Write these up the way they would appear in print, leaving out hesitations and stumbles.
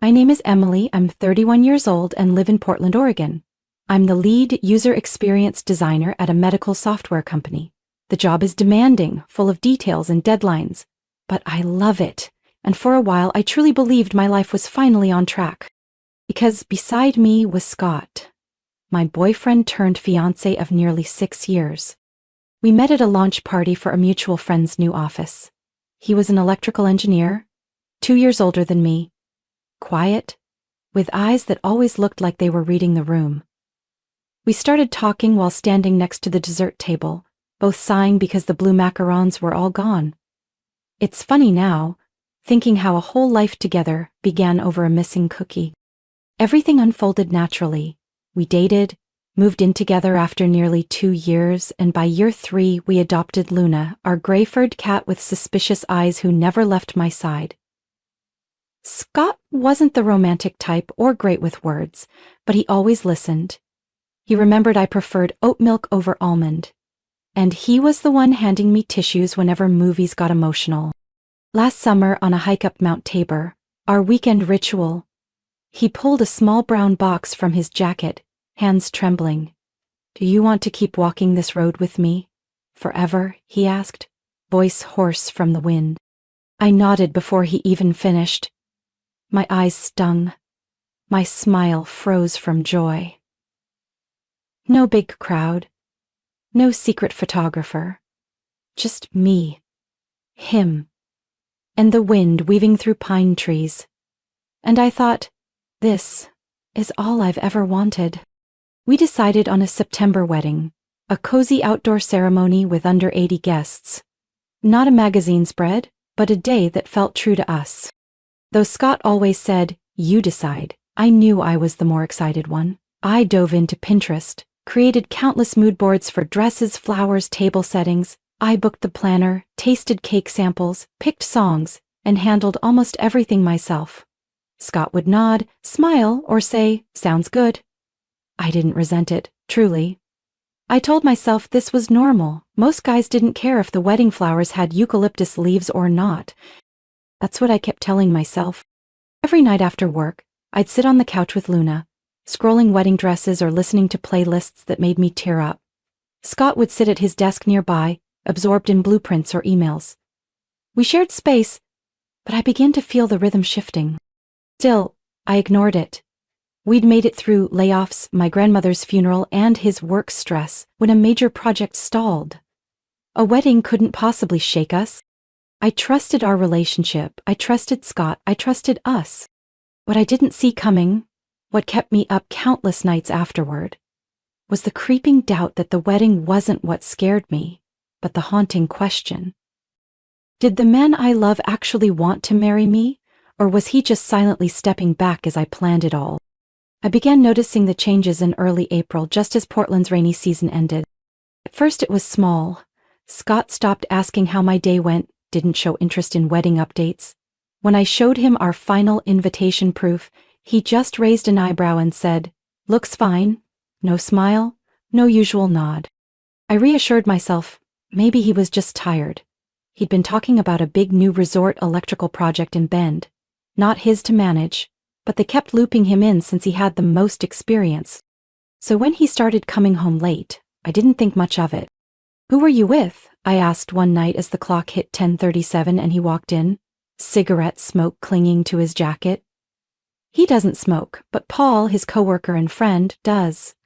My name is Emily, I'm 31 years old and live in Portland, Oregon. I'm the lead user experience designer at a medical software company. The job is demanding, full of details and deadlines, but I love it, and for a while I truly believed my life was finally on track. Because beside me was Scott, my boyfriend turned fiancé of nearly 6 years. We met at a launch party for a mutual friend's new office. He was an electrical engineer, 2 years older than me, quiet, with eyes that always looked like they were reading the room. We started talking while standing next to the dessert table, both sighing because the blue macarons were all gone. It's funny now, thinking how a whole life together began over a missing cookie. Everything unfolded naturally. We dated, moved in together after nearly 2 years, and by year 3 we adopted Luna, our gray-furred cat with suspicious eyes who never left my side. Scott wasn't the romantic type or great with words, but he always listened. He remembered I preferred oat milk over almond, and he was the one handing me tissues whenever movies got emotional. Last summer on a hike up Mount Tabor, our weekend ritual, he pulled a small brown box from his jacket, hands trembling. "Do you want to keep walking this road with me? Forever?" he asked, voice hoarse from the wind. I nodded before he even finished. My eyes stung. My smile froze from joy. No big crowd. No secret photographer. Just me, him, and the wind weaving through pine trees. And I thought, this is all I've ever wanted. We decided on a September wedding, a cozy outdoor ceremony with under 80 guests. Not a magazine spread, but a day that felt true to us. Though Scott always said, "You decide," I knew I was the more excited one. I dove into Pinterest, created countless mood boards for dresses, flowers, table settings. I booked the planner, tasted cake samples, picked songs, and handled almost everything myself. Scott would nod, smile, or say, "Sounds good." I didn't resent it, truly. I told myself this was normal. Most guys didn't care if the wedding flowers had eucalyptus leaves or not. That's what I kept telling myself. Every night after work, I'd sit on the couch with Luna, scrolling wedding dresses or listening to playlists that made me tear up. Scott would sit at his desk nearby, absorbed in blueprints or emails. We shared space, but I began to feel the rhythm shifting. Still, I ignored it. We'd made it through layoffs, my grandmother's funeral, and his work stress when a major project stalled. A wedding couldn't possibly shake us. I trusted our relationship, I trusted Scott, I trusted us. What I didn't see coming, what kept me up countless nights afterward, was the creeping doubt that the wedding wasn't what scared me, but the haunting question. Did the man I love actually want to marry me, or was he just silently stepping back as I planned it all? I began noticing the changes in early April, just as Portland's rainy season ended. At first it was small. Scott stopped asking how my day went, didn't show interest in wedding updates. When I showed him our final invitation proof, he just raised an eyebrow and said, "Looks fine." No smile, no usual nod. I reassured myself, maybe he was just tired. He'd been talking about a big new resort electrical project in Bend. Not his to manage, but they kept looping him in since he had the most experience. So when he started coming home late, I didn't think much of it. "Who were you with?" I asked one night as the clock hit 10:37 and he walked in, cigarette smoke clinging to his jacket. He doesn't smoke, but Paul, his coworker and friend, does.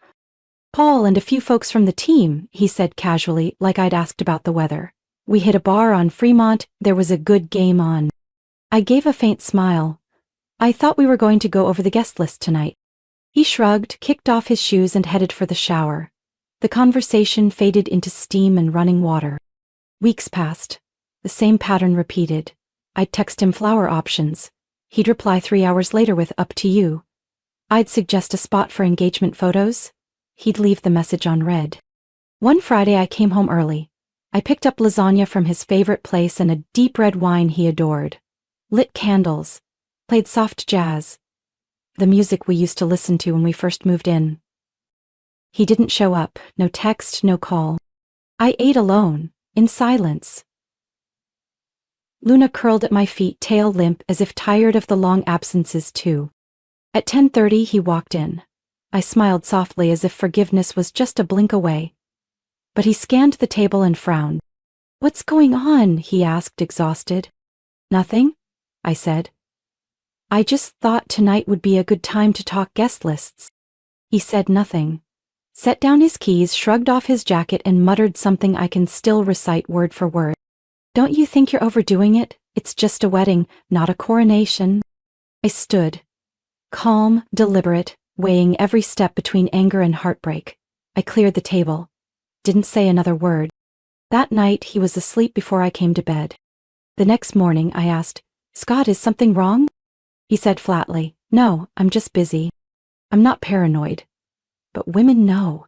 "Paul and a few folks from the team," he said casually, like I'd asked about the weather. "We hit a bar on Fremont, there was a good game on." I gave a faint smile. "I thought we were going to go over the guest list tonight." He shrugged, kicked off his shoes and headed for the shower. The conversation faded into steam and running water. Weeks passed. The same pattern repeated. I'd text him flower options. He'd reply 3 hours later with "up to you." I'd suggest a spot for engagement photos. He'd leave the message unread. One Friday I came home early. I picked up lasagna from his favorite place and a deep red wine he adored. Lit candles. Played soft jazz. The music we used to listen to when we first moved in. He didn't show up, no text, no call. I ate alone, in silence. Luna curled at my feet, tail limp, as if tired of the long absences too. At 10:30 he walked in. I smiled softly as if forgiveness was just a blink away. But he scanned the table and frowned. "What's going on?" he asked, exhausted. "Nothing," I said. "I just thought tonight would be a good time to talk guest lists." He said nothing, set down his keys, shrugged off his jacket, and muttered something I can still recite word for word. "Don't you think you're overdoing it? It's just a wedding, not a coronation." I stood, calm, deliberate, weighing every step between anger and heartbreak. I cleared the table, didn't say another word. That night he was asleep before I came to bed. The next morning I asked, "Scott, is something wrong?" He said flatly, "No, I'm just busy. I'm not paranoid." But women know.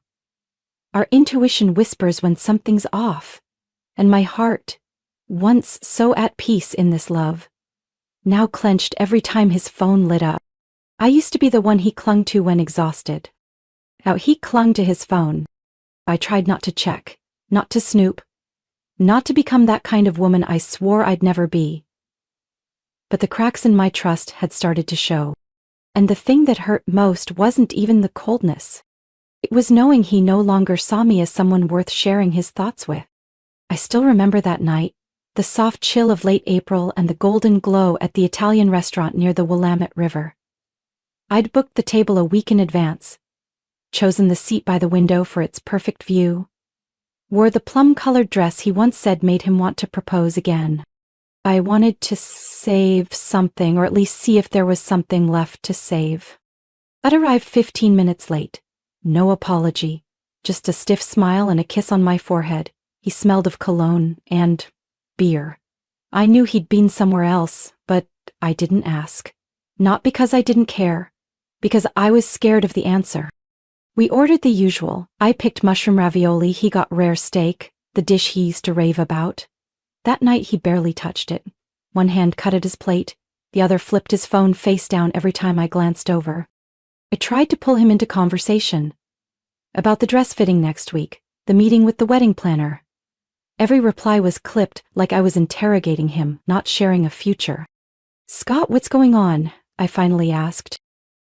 Our intuition whispers when something's off. And my heart, once so at peace in this love, now clenched every time his phone lit up. I used to be the one he clung to when exhausted. Now he clung to his phone. I tried not to check, not to snoop, not to become that kind of woman I swore I'd never be. But the cracks in my trust had started to show. And the thing that hurt most wasn't even the coldness. It was knowing he no longer saw me as someone worth sharing his thoughts with. I still remember that night, the soft chill of late April and the golden glow at the Italian restaurant near the Willamette River. I'd booked the table a week in advance, chosen the seat by the window for its perfect view, wore the plum-colored dress he once said made him want to propose again. I wanted to save something, or at least see if there was something left to save. I'd arrived 15 minutes late. No apology, just a stiff smile and a kiss on my forehead. He smelled of cologne and beer. I knew he'd been somewhere else, but I didn't ask. Not because I didn't care, because I was scared of the answer. We ordered the usual. I picked mushroom ravioli, he got rare steak, the dish he used to rave about. That night he barely touched it. One hand cut at his plate, the other flipped his phone face down every time I glanced over. I tried to pull him into conversation. About the dress fitting next week, the meeting with the wedding planner. Every reply was clipped like I was interrogating him, not sharing a future. "Scott, what's going on?" I finally asked.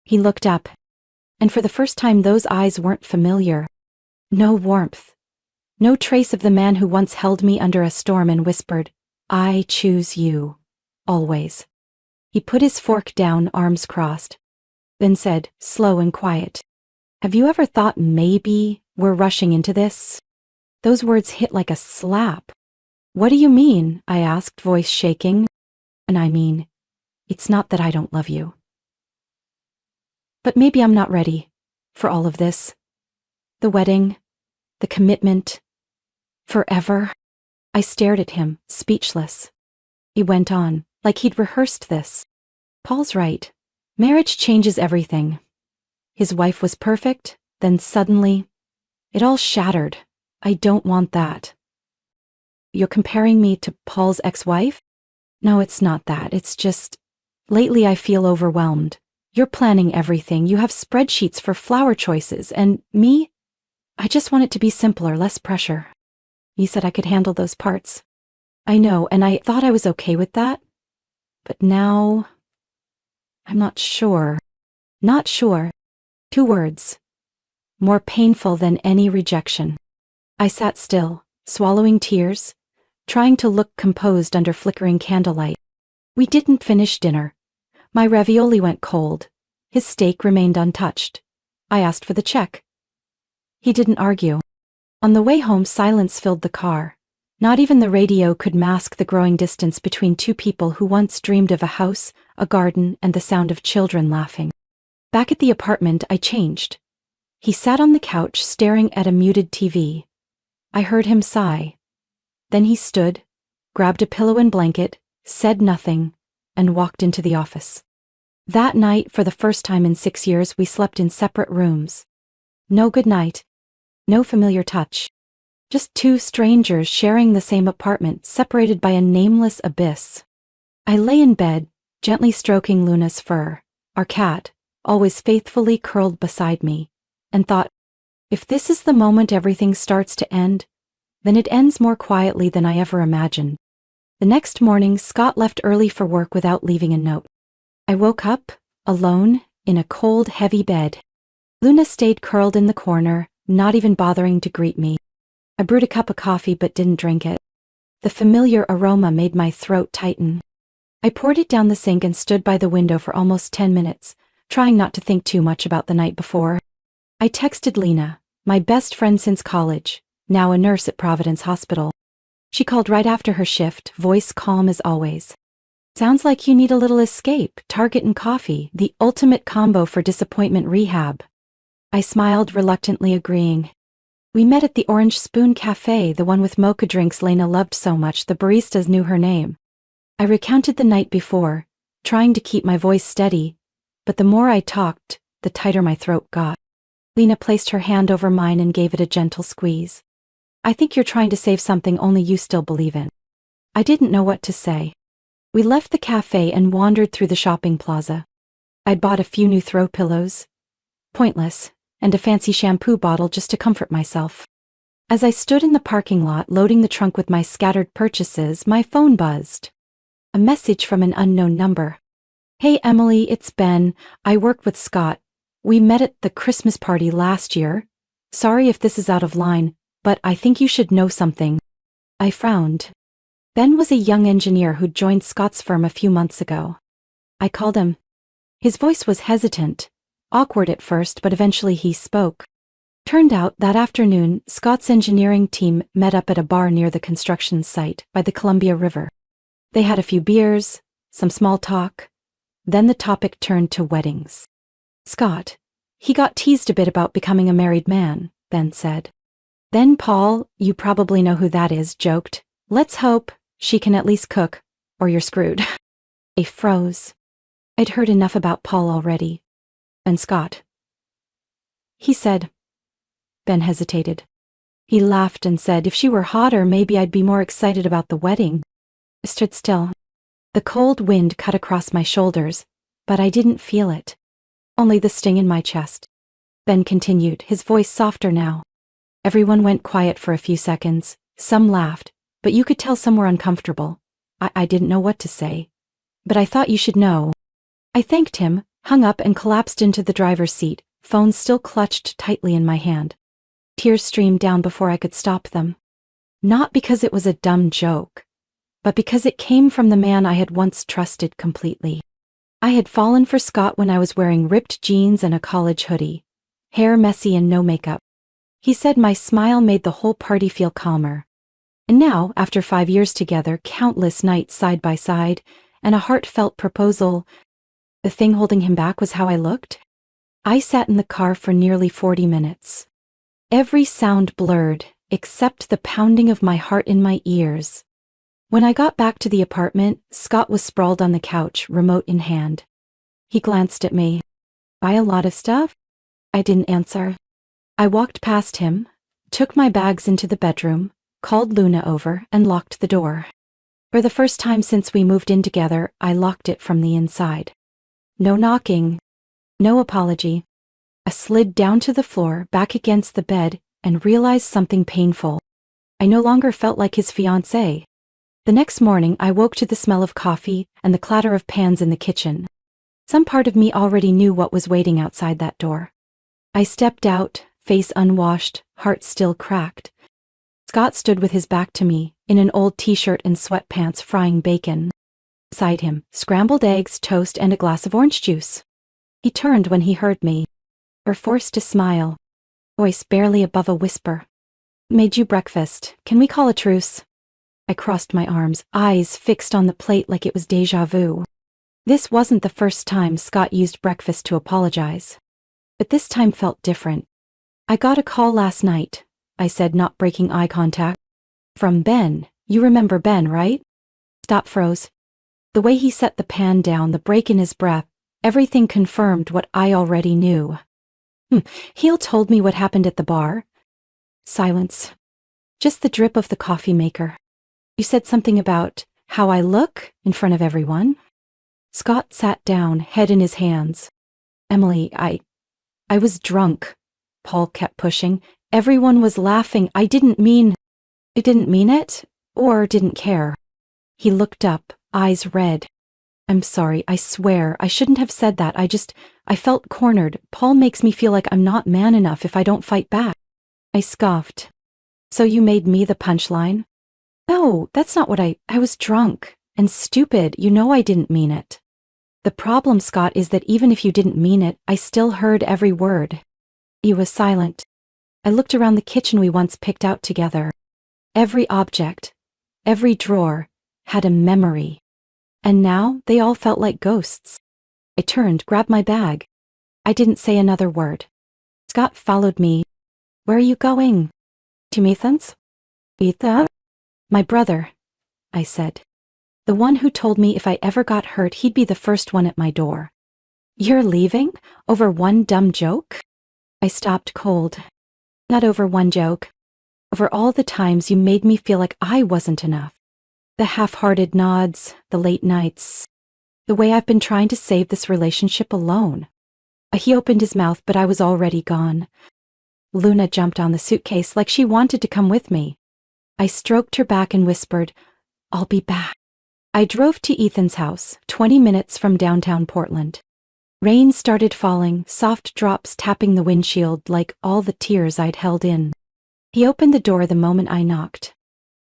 He looked up, and for the first time those eyes weren't familiar. No warmth. No trace of the man who once held me under a storm and whispered, "I choose you. Always." He put his fork down, arms crossed, then said, slow and quiet, "Have you ever thought maybe we're rushing into this?" Those words hit like a slap. "What do you mean?" I asked, voice shaking. "And I mean, it's not that I don't love you. But maybe I'm not ready for all of this. The wedding, the commitment, forever." I stared at him, speechless. He went on, like he'd rehearsed this. "Paul's right. Marriage changes everything. His wife was perfect, then suddenly, it all shattered. I don't want that." "You're comparing me to Paul's ex-wife?" "No, it's not that. It's just, lately I feel overwhelmed. You're planning everything. You have spreadsheets for flower choices, and me? I just want it to be simpler, less pressure." You said I could handle those parts. I know, and I thought I was okay with that. But now, I'm not sure. Not sure. 2 words. More painful than any rejection. I sat still, swallowing tears, trying to look composed under flickering candlelight. We didn't finish dinner. My ravioli went cold. His steak remained untouched. I asked for the check. He didn't argue. On the way home, silence filled the car. Not even the radio could mask the growing distance between two people who once dreamed of a house, a garden, and the sound of children laughing. Back at the apartment, I changed. He sat on the couch, staring at a muted TV. I heard him sigh. Then he stood, grabbed a pillow and blanket, said nothing, and walked into the office. That night, for the first time in 6 years, we slept in separate rooms. No goodnight. No familiar touch. Just 2 strangers sharing the same apartment, separated by a nameless abyss. I lay in bed, gently stroking Luna's fur, our cat, always faithfully curled beside me, and thought, if this is the moment everything starts to end, then it ends more quietly than I ever imagined. The next morning, Scott left early for work without leaving a note. I woke up, alone, in a cold, heavy bed. Luna stayed curled in the corner, not even bothering to greet me. I brewed a cup of coffee but didn't drink it. The familiar aroma made my throat tighten. I poured it down the sink and stood by the window for almost 10 minutes, trying not to think too much about the night before. I texted Lena, my best friend since college, now a nurse at Providence Hospital. She called right after her shift, voice calm as always. Sounds like you need a little escape, Target and coffee, the ultimate combo for disappointment rehab. I smiled, reluctantly agreeing. We met at the Orange Spoon Cafe, the one with mocha drinks Lena loved so much the baristas knew her name. I recounted the night before, trying to keep my voice steady, but the more I talked, the tighter my throat got. Lena placed her hand over mine and gave it a gentle squeeze. I think you're trying to save something only you still believe in. I didn't know what to say. We left the cafe and wandered through the shopping plaza. I'd bought a few new throw pillows. Pointless. And a fancy shampoo bottle just to comfort myself. As I stood in the parking lot loading the trunk with my scattered purchases, my phone buzzed. A message from an unknown number. Hey Emily, it's Ben. I work with Scott. We met at the Christmas party last year. Sorry if this is out of line, but I think you should know something. I frowned. Ben was a young engineer who'd joined Scott's firm a few months ago. I called him. His voice was hesitant. Awkward at first, but eventually he spoke. Turned out that afternoon, Scott's engineering team met up at a bar near the construction site by the Columbia River. They had a few beers, some small talk. Then the topic turned to weddings. Scott, he got teased a bit about becoming a married man, Ben said. Then Paul, you probably know who that is, joked. Let's hope she can at least cook, or you're screwed. I froze. I'd heard enough about Paul already. And Scott. He said. Ben hesitated. He laughed and said if she were hotter maybe I'd be more excited about the wedding. I stood still. The cold wind cut across my shoulders, but I didn't feel it. Only the sting in my chest. Ben continued, his voice softer now. Everyone went quiet for a few seconds. Some laughed, but you could tell some were uncomfortable. I didn't know what to say. But I thought you should know. I thanked him, hung up and collapsed into the driver's seat, phone still clutched tightly in my hand. Tears streamed down before I could stop them. Not because it was a dumb joke, but because it came from the man I had once trusted completely. I had fallen for Scott when I was wearing ripped jeans and a college hoodie, hair messy and no makeup. He said my smile made the whole party feel calmer. And now, after 5 years together, countless nights side by side, and a heartfelt proposal, the thing holding him back was how I looked. I sat in the car for nearly 40 minutes. Every sound blurred, except the pounding of my heart in my ears. When I got back to the apartment, Scott was sprawled on the couch, remote in hand. He glanced at me. Buy a lot of stuff? I didn't answer. I walked past him, took my bags into the bedroom, called Luna over, and locked the door. For the first time since we moved in together, I locked it from the inside. No knocking. No apology. I slid down to the floor, back against the bed, and realized something painful. I no longer felt like his fiancé. The next morning, I woke to the smell of coffee and the clatter of pans in the kitchen. Some part of me already knew what was waiting outside that door. I stepped out, face unwashed, heart still cracked. Scott stood with his back to me, in an old t-shirt and sweatpants frying bacon. Beside him, scrambled eggs, toast, and a glass of orange juice. He turned when he heard me. Or forced to smile. Voice barely above a whisper. Made you breakfast. Can we call a truce? I crossed my arms, eyes fixed on the plate like it was déjà vu. This wasn't the first time Scott used breakfast to apologize. But this time felt different. I got a call last night, I said, not breaking eye contact. From Ben. You remember Ben, right? Scott froze. The way he set the pan down, the break in his breath, everything confirmed what I already knew. He'll told me what happened at the bar. Silence. Just the drip of the coffee maker. You said something about how I look in front of everyone. Scott sat down, head in his hands. Emily, I was drunk. Paul kept pushing. Everyone was laughing. I didn't mean it, or didn't care. He looked up, eyes red. I'm sorry, I swear, I shouldn't have said that. I felt cornered. Paul makes me feel like I'm not man enough if I don't fight back. I scoffed. So you made me the punchline? No, that's not what I was drunk and stupid. You know I didn't mean it. The problem, Scott, is that even if you didn't mean it, I still heard every word. He was silent. I looked around the kitchen we once picked out together. Every object, every drawer, had a memory. And now they all felt like ghosts. I turned, grabbed my bag. I didn't say another word. Scott followed me. Where are you going? To Ethan's? Ethan? My brother, I said. The one who told me if I ever got hurt, he'd be the first one at my door. You're leaving? Over one dumb joke? I stopped cold. Not over one joke. Over all the times you made me feel like I wasn't enough. The half-hearted nods, the late nights, the way I've been trying to save this relationship alone. He opened his mouth, but I was already gone. Luna jumped on the suitcase like she wanted to come with me. I stroked her back and whispered, I'll be back. I drove to Ethan's house, 20 minutes from downtown Portland. Rain started falling, soft drops tapping the windshield like all the tears I'd held in. He opened the door the moment I knocked.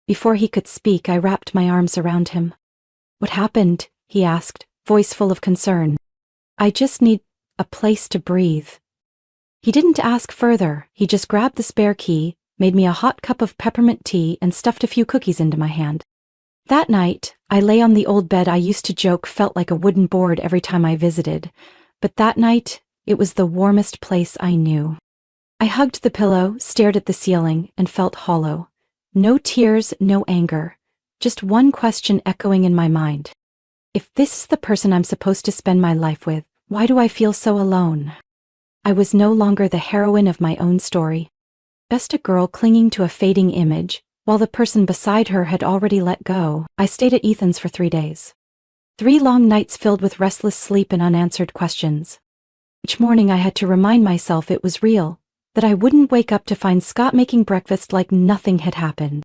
Before he could speak, I wrapped my arms around him. What happened? He asked, voice full of concern. I just need a place to breathe. He didn't ask further. He just grabbed the spare key, made me a hot cup of peppermint tea, and stuffed a few cookies into my hand. That night, I lay on the old bed I used to joke felt like a wooden board every time I visited. But that night, it was the warmest place I knew. I hugged the pillow, stared at the ceiling, and felt hollow. No tears, no anger. Just one question echoing in my mind. If this is the person I'm supposed to spend my life with, why do I feel so alone? I was no longer the heroine of my own story. Just a girl clinging to a fading image, while the person beside her had already let go. I stayed at Ethan's for 3 days. 3 long nights filled with restless sleep and unanswered questions. Each morning I had to remind myself it was real, that I wouldn't wake up to find Scott making breakfast like nothing had happened.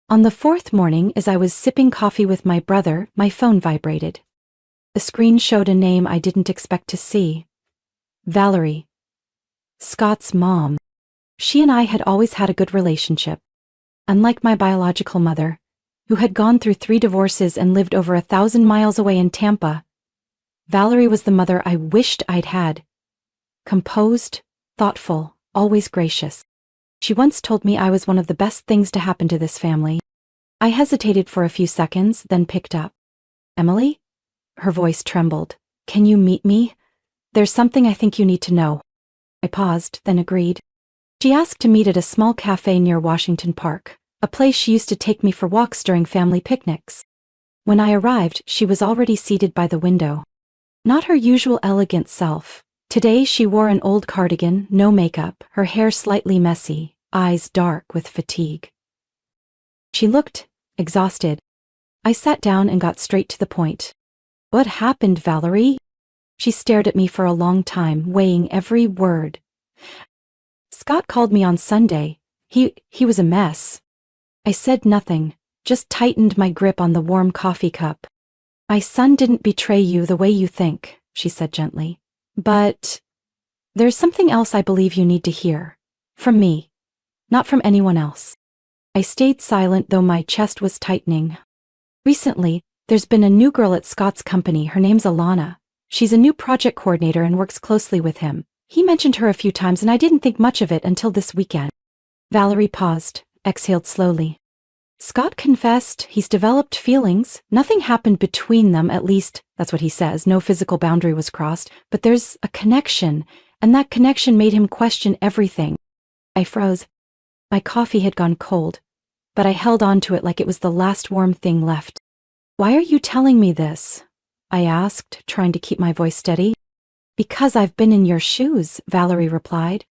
On the 4th morning, as I was sipping coffee with my brother, my phone vibrated. The screen showed a name I didn't expect to see. Valerie. Scott's mom. She and I had always had a good relationship. Unlike my biological mother, who had gone through 3 divorces and lived over 1,000 miles away in Tampa, Valerie was the mother I wished I'd had. Composed, thoughtful, always gracious. She once told me I was one of the best things to happen to this family. I hesitated for a few seconds, then picked up. Emily? Her voice trembled. Can you meet me? There's something I think you need to know. I paused, then agreed. She asked to meet at a small cafe near Washington Park, a place she used to take me for walks during family picnics. When I arrived, she was already seated by the window. Not her usual elegant self. Today she wore an old cardigan, no makeup, her hair slightly messy, eyes dark with fatigue. She looked exhausted. I sat down and got straight to the point. What happened, Valerie? She stared at me for a long time, weighing every word. Scott called me on Sunday. He was a mess. I said nothing, just tightened my grip on the warm coffee cup. My son didn't betray you the way you think, she said gently. But there's something else I believe you need to hear. From me. Not from anyone else. I stayed silent though my chest was tightening. Recently, there's been a new girl at Scott's company. Her name's Alana. She's a new project coordinator and works closely with him. He mentioned her a few times and I didn't think much of it until this weekend. Valerie paused, exhaled slowly. Scott confessed he's developed feelings. Nothing happened between them, at least that's what he says. No physical boundary was crossed, but there's a connection, and that connection made him question everything. I froze. My coffee had gone cold, but I held on to it like it was the last warm thing left. Why are you telling me this? I asked, trying to keep my voice steady. Because I've been in your shoes, Valerie replied.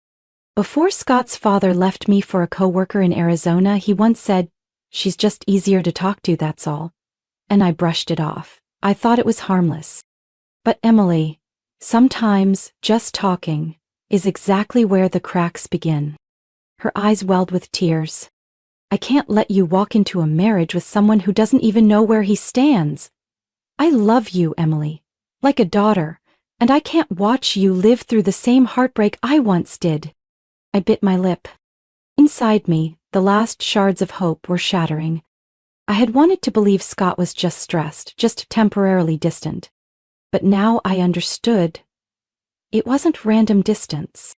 Before Scott's father left me for a coworker in Arizona, he once said, she's just easier to talk to, that's all. And I brushed it off. I thought it was harmless. But Emily, sometimes just talking is exactly where the cracks begin. Her eyes welled with tears. I can't let you walk into a marriage with someone who doesn't even know where he stands. I love you, Emily, like a daughter, and I can't watch you live through the same heartbreak I once did. I bit my lip. Inside me, the last shards of hope were shattering. I had wanted to believe Scott was just stressed, just temporarily distant. But now I understood. It wasn't random distance.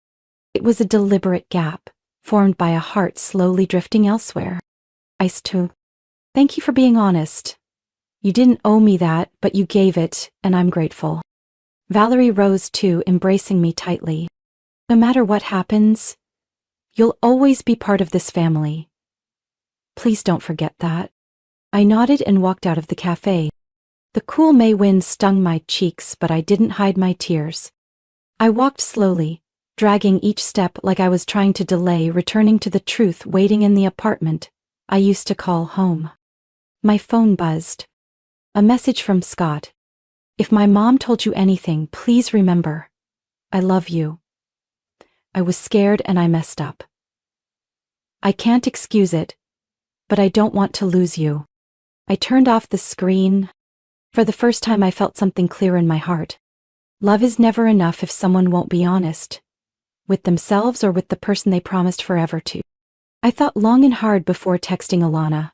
It was a deliberate gap, formed by a heart slowly drifting elsewhere. Iced too. Thank you for being honest. You didn't owe me that, but you gave it, and I'm grateful. Valerie rose too, embracing me tightly. No matter what happens, you'll always be part of this family. Please don't forget that. I nodded and walked out of the cafe. The cool May wind stung my cheeks, but I didn't hide my tears. I walked slowly, dragging each step like I was trying to delay returning to the truth waiting in the apartment I used to call home. My phone buzzed. A message from Scott. If my mom told you anything, please remember. I love you. I was scared and I messed up. I can't excuse it, but I don't want to lose you. I turned off the screen. For the first time I felt something clear in my heart. Love is never enough if someone won't be honest. With themselves or with the person they promised forever to. I thought long and hard before texting Alana.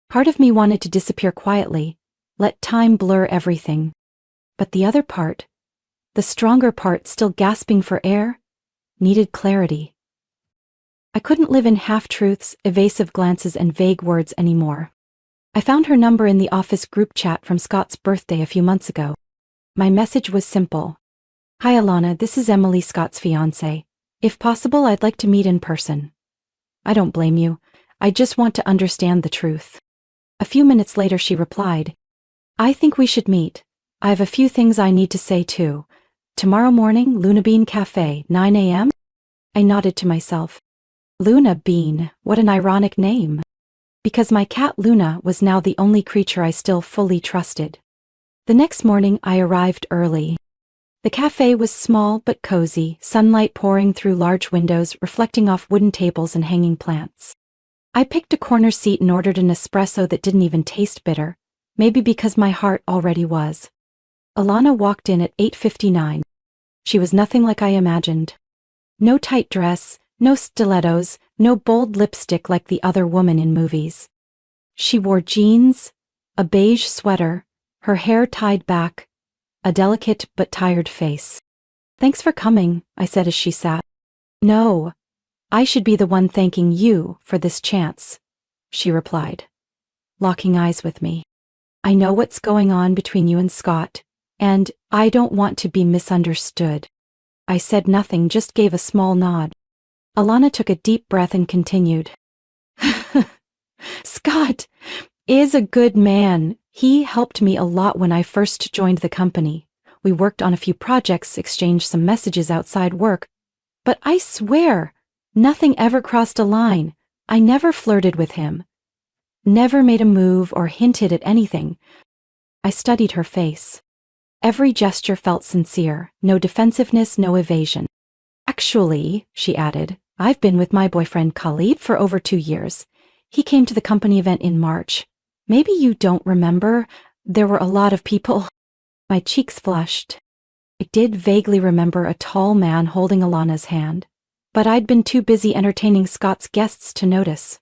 Part of me wanted to disappear quietly, let time blur everything. But the other part, the stronger part still gasping for air, needed clarity. I couldn't live in half-truths, evasive glances, and vague words anymore. I found her number in the office group chat from Scott's birthday a few months ago. My message was simple. Hi Alana, this is Emily, Scott's fiancé. If possible, I'd like to meet in person. I don't blame you. I just want to understand the truth. A few minutes later she replied, I think we should meet. I have a few things I need to say too. Tomorrow morning, Luna Bean Cafe, 9 a.m.? I nodded to myself. Luna Bean, what an ironic name. Because my cat Luna was now the only creature I still fully trusted. The next morning I arrived early. The cafe was small but cozy, sunlight pouring through large windows, reflecting off wooden tables and hanging plants. I picked a corner seat and ordered an espresso that didn't even taste bitter, maybe because my heart already was. Alana walked in at 8:59. She was nothing like I imagined. No tight dress, no stilettos, no bold lipstick like the other woman in movies. She wore jeans, a beige sweater, her hair tied back, a delicate but tired face. Thanks for coming, I said as she sat. No, I should be the one thanking you for this chance, she replied, locking eyes with me. I know what's going on between you and Scott, and I don't want to be misunderstood. I said nothing, just gave a small nod. Alana took a deep breath and continued. Scott is a good man. He helped me a lot when I first joined the company. We worked on a few projects, exchanged some messages outside work. But I swear, nothing ever crossed a line. I never flirted with him. Never made a move or hinted at anything. I studied her face. Every gesture felt sincere, no defensiveness, no evasion. Actually, she added, I've been with my boyfriend Khalid for over 2 years. He came to the company event in March. Maybe you don't remember. There were a lot of people. My cheeks flushed. I did vaguely remember a tall man holding Alana's hand, but I'd been too busy entertaining Scott's guests to notice.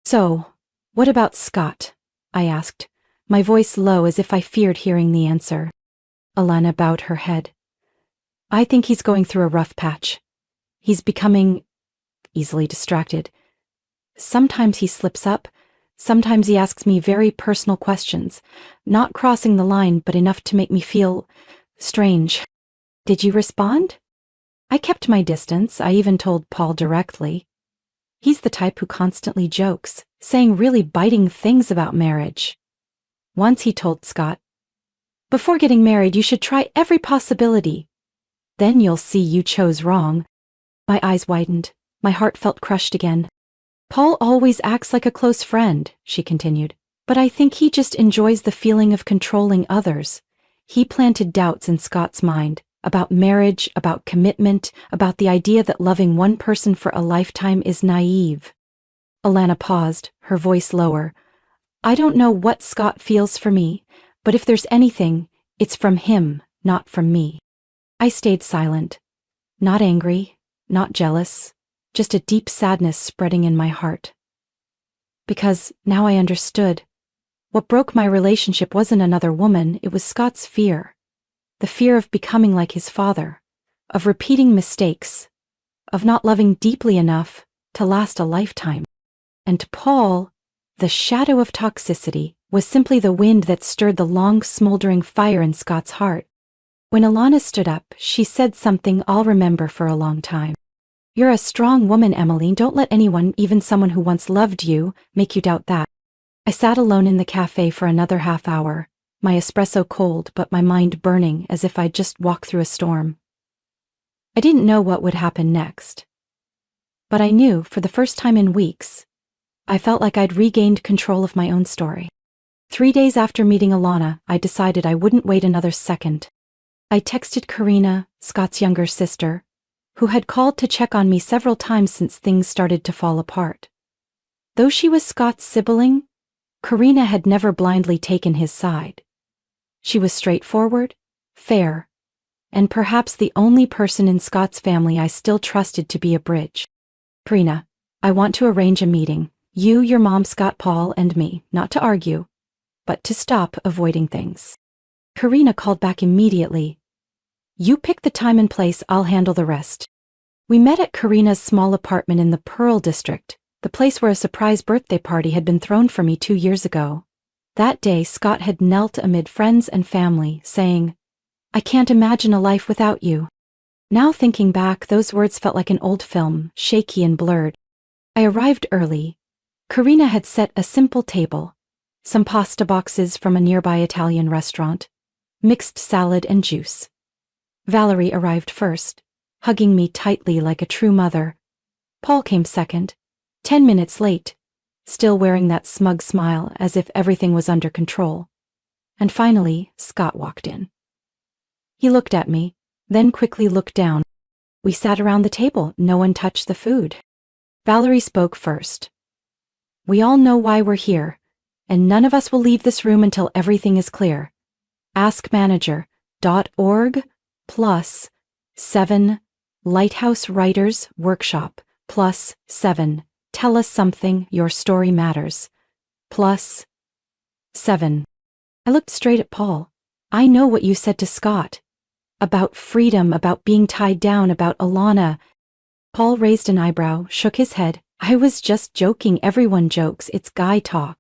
So, what about Scott? I asked, my voice low as if I feared hearing the answer. Alana bowed her head. I think he's going through a rough patch. He's becoming easily distracted. Sometimes he slips up. Sometimes he asks me very personal questions, not crossing the line but enough to make me feel strange. Did you respond? I kept my distance. I even told Paul directly. He's the type who constantly jokes, saying really biting things about marriage. Once he told Scott, before getting married, you should try every possibility. Then you'll see you chose wrong. My eyes widened. My heart felt crushed again. Paul always acts like a close friend, she continued, but I think he just enjoys the feeling of controlling others. He planted doubts in Scott's mind, about marriage, about commitment, about the idea that loving one person for a lifetime is naive. Alana paused, her voice lower. I don't know what Scott feels for me, but if there's anything, it's from him, not from me. I stayed silent. Not angry, not jealous, just a deep sadness spreading in my heart. Because now I understood. What broke my relationship wasn't another woman, it was Scott's fear. The fear of becoming like his father, of repeating mistakes, of not loving deeply enough to last a lifetime. And Paul, the shadow of toxicity, was simply the wind that stirred the long smoldering fire in Scott's heart. When Alana stood up, she said something I'll remember for a long time. You're a strong woman, Emily. Don't let anyone, even someone who once loved you, make you doubt that. I sat alone in the cafe for another half hour, my espresso cold but my mind burning as if I'd just walked through a storm. I didn't know what would happen next. But I knew, for the first time in weeks, I felt like I'd regained control of my own story. 3 days after meeting Alana, I decided I wouldn't wait another second. I texted Karina, Scott's younger sister, who had called to check on me several times since things started to fall apart. Though she was Scott's sibling, Karina had never blindly taken his side. She was straightforward, fair, and perhaps the only person in Scott's family I still trusted to be a bridge. Karina, I want to arrange a meeting. You, your mom, Scott, Paul, and me, not to argue, but to stop avoiding things. Karina called back immediately. You pick the time and place, I'll handle the rest. We met at Karina's small apartment in the Pearl District, the place where a surprise birthday party had been thrown for me 2 years ago. That day, Scott had knelt amid friends and family, saying, I can't imagine a life without you. Now thinking back, those words felt like an old film, shaky and blurred. I arrived early. Karina had set a simple table, some pasta boxes from a nearby Italian restaurant, mixed salad and juice. Valerie arrived first, hugging me tightly like a true mother. Paul came second, 10 minutes late, still wearing that smug smile as if everything was under control. And finally, Scott walked in. He looked at me, then quickly looked down. We sat around the table, no one touched the food. Valerie spoke first. We all know why we're here, and none of us will leave this room until everything is clear. AskManager.org+7 Lighthouse Writers Workshop +7 Tell us something, your story matters +7. I looked straight at Paul. I know what you said to Scott. About freedom, about being tied down, about Alana. Paul raised an eyebrow, shook his head. I was just joking, everyone jokes, it's guy talk.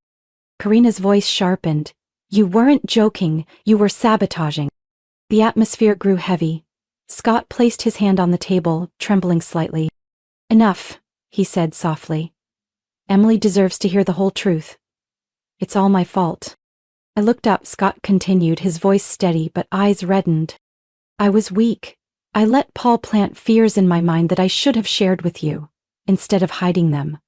Karina's voice sharpened. You weren't joking, you were sabotaging. The atmosphere grew heavy. Scott placed his hand on the table, trembling slightly. Enough, he said softly. Emily deserves to hear the whole truth. It's all my fault. I looked up, Scott continued, his voice steady but eyes reddened. I was weak. I let Paul plant fears in my mind that I should have shared with you, instead of hiding them.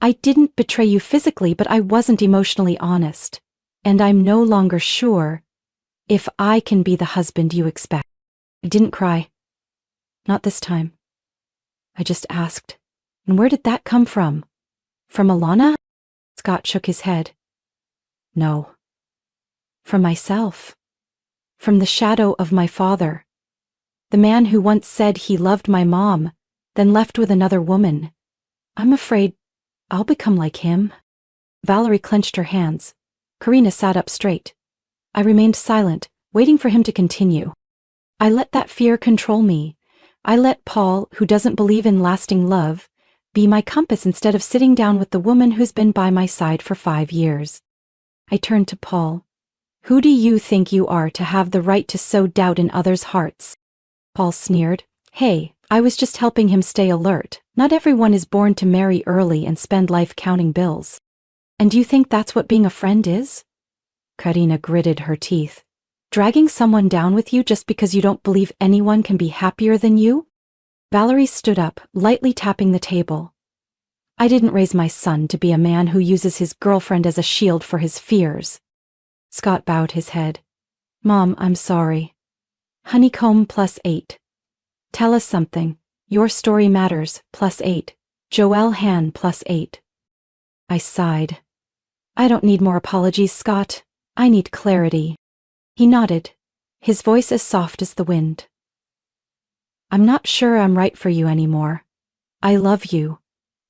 I didn't betray you physically, but I wasn't emotionally honest. And I'm no longer sure if I can be the husband you expect. I didn't cry. Not this time. I just asked, and where did that come from? From Alana? Scott shook his head. No. From myself. From the shadow of my father. The man who once said he loved my mom, then left with another woman. I'm afraid I'll become like him. Valerie clenched her hands. Karina sat up straight. I remained silent, waiting for him to continue. I let that fear control me. I let Paul, who doesn't believe in lasting love, be my compass instead of sitting down with the woman who's been by my side for 5 years. I turned to Paul. Who do you think you are to have the right to sow doubt in others' hearts? Paul sneered. Hey, I was just helping him stay alert. Not everyone is born to marry early and spend life counting bills. And do you think that's what being a friend is? Karina gritted her teeth. Dragging someone down with you just because you don't believe anyone can be happier than you? Valerie stood up, lightly tapping the table. I didn't raise my son to be a man who uses his girlfriend as a shield for his fears. Scott bowed his head. Mom, I'm sorry. Honeycomb +8. Tell us something. Your story matters +8. Joelle Han +8. I sighed. I don't need more apologies, Scott. I need clarity. He nodded, his voice as soft as the wind. I'm not sure I'm right for you anymore. I love you,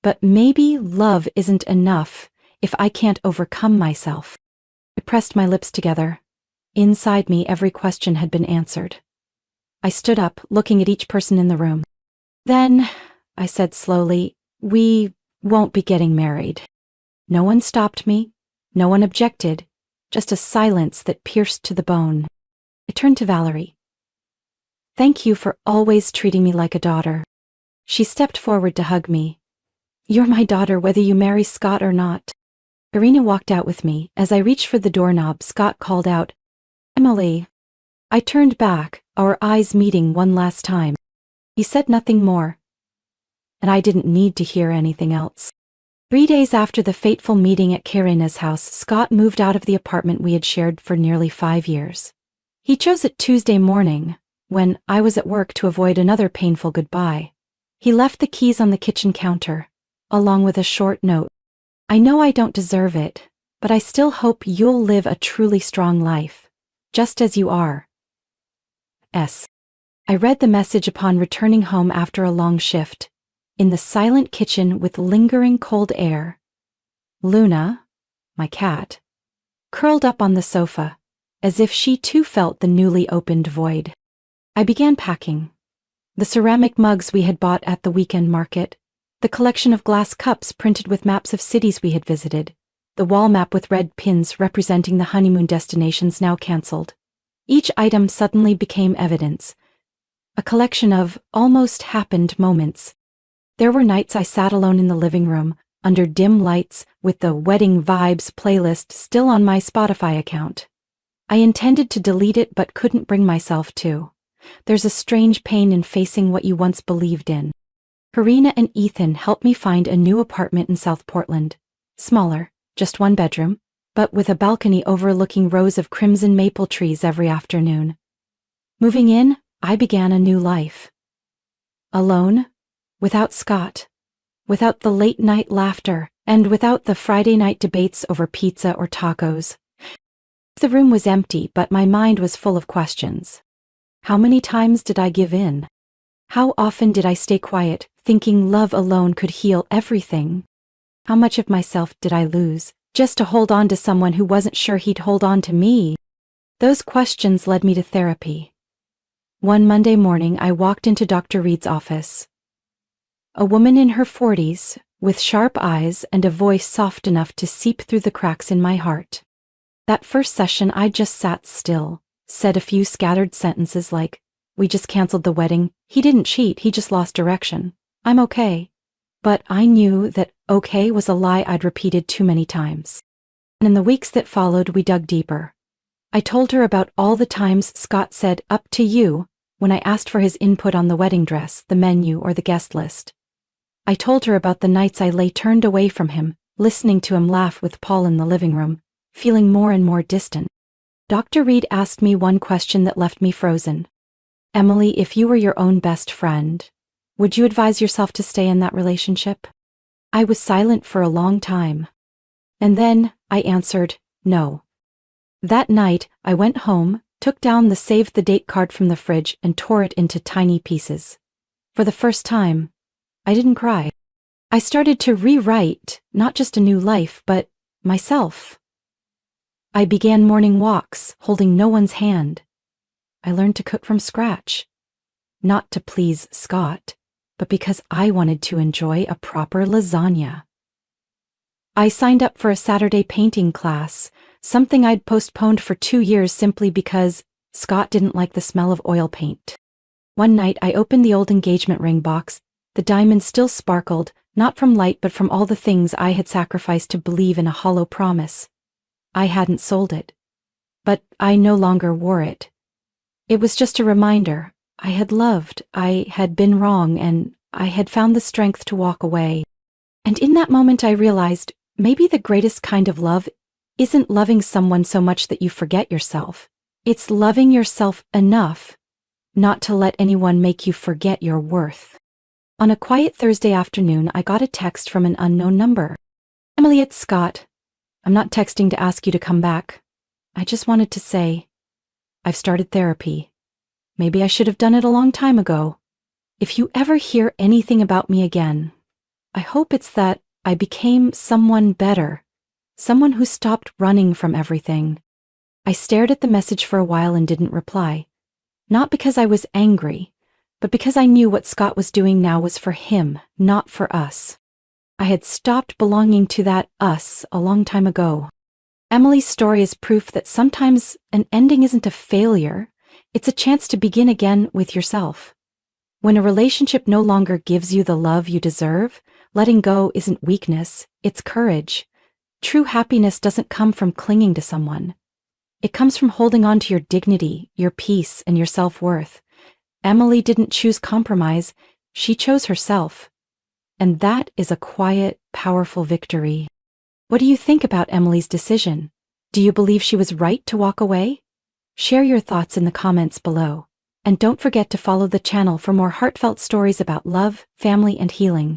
but maybe love isn't enough if I can't overcome myself. I pressed my lips together. Inside me, every question had been answered. I stood up, looking at each person in the room. Then, I said slowly, we won't be getting married. No one stopped me. No one objected. Just a silence that pierced to the bone. I turned to Valerie. Thank you for always treating me like a daughter. She stepped forward to hug me. You're my daughter whether you marry Scott or not. Irina walked out with me. As I reached for the doorknob, Scott called out, Emily. I turned back, our eyes meeting one last time. He said nothing more, and I didn't need to hear anything else. 3 days after the fateful meeting at Karina's house, Scott moved out of the apartment we had shared for nearly 5 years. He chose it Tuesday morning, when I was at work, to avoid another painful goodbye. He left the keys on the kitchen counter, along with a short note. I know I don't deserve it, but I still hope you'll live a truly strong life, just as you are. S. I read the message upon returning home after a long shift, in the silent kitchen with lingering cold air. Luna, my cat, curled up on the sofa, as if she too felt the newly opened void. I began packing. The ceramic mugs we had bought at the weekend market, the collection of glass cups printed with maps of cities we had visited, the wall map with red pins representing the honeymoon destinations now cancelled. Each item suddenly became evidence, a collection of almost happened moments. There were nights I sat alone in the living room, under dim lights, with the Wedding Vibes playlist still on my Spotify account. I intended to delete it but couldn't bring myself to. There's a strange pain in facing what you once believed in. Karina and Ethan helped me find a new apartment in South Portland. Smaller, just 1 bedroom, but with a balcony overlooking rows of crimson maple trees every afternoon. Moving in, I began a new life. Alone, without Scott, without the late-night laughter, and without the Friday night debates over pizza or tacos. The room was empty, but my mind was full of questions. How many times did I give in? How often did I stay quiet, thinking love alone could heal everything? How much of myself did I lose, just to hold on to someone who wasn't sure he'd hold on to me? Those questions led me to therapy. One Monday morning, I walked into Dr. Reed's office. A woman in her 40s, with sharp eyes and a voice soft enough to seep through the cracks in my heart. That first session, I just sat still, said a few scattered sentences like, "We just canceled the wedding, he didn't cheat, he just lost direction. I'm okay." But I knew that okay was a lie I'd repeated too many times. And in the weeks that followed, we dug deeper. I told her about all the times Scott said, "Up to you," when I asked for his input on the wedding dress, the menu, or the guest list. I told her about the nights I lay turned away from him, listening to him laugh with Paul in the living room, feeling more and more distant. Dr. Reed asked me one question that left me frozen. Emily, if you were your own best friend, would you advise yourself to stay in that relationship? I was silent for a long time. And then I answered, no. That night, I went home, took down the save the date card from the fridge and tore it into tiny pieces. For the first time, I didn't cry. I started to rewrite, not just a new life, but myself. I began morning walks, holding no one's hand. I learned to cook from scratch. Not to please Scott, but because I wanted to enjoy a proper lasagna. I signed up for a Saturday painting class, something I'd postponed for 2 years simply because Scott didn't like the smell of oil paint. One night I opened the old engagement ring box. The diamond still sparkled, not from light but from all the things I had sacrificed to believe in a hollow promise. I hadn't sold it. But I no longer wore it. It was just a reminder. I had loved, I had been wrong, and I had found the strength to walk away. And in that moment I realized, maybe the greatest kind of love isn't loving someone so much that you forget yourself. It's loving yourself enough not to let anyone make you forget your worth. On a quiet Thursday afternoon, I got a text from an unknown number. Emily, it's Scott. I'm not texting to ask you to come back. I just wanted to say, I've started therapy. Maybe I should have done it a long time ago. If you ever hear anything about me again, I hope it's that I became someone better, someone who stopped running from everything. I stared at the message for a while and didn't reply. Not because I was angry, but because I knew what Scott was doing now was for him, not for us. I had stopped belonging to that us a long time ago. Emily's story is proof that sometimes an ending isn't a failure, it's a chance to begin again with yourself. When a relationship no longer gives you the love you deserve, letting go isn't weakness, it's courage. True happiness doesn't come from clinging to someone. It comes from holding on to your dignity, your peace, and your self-worth. Emily didn't choose compromise, she chose herself. And that is a quiet, powerful victory. What do you think about Emily's decision? Do you believe she was right to walk away? Share your thoughts in the comments below. And don't forget to follow the channel for more heartfelt stories about love, family, and healing.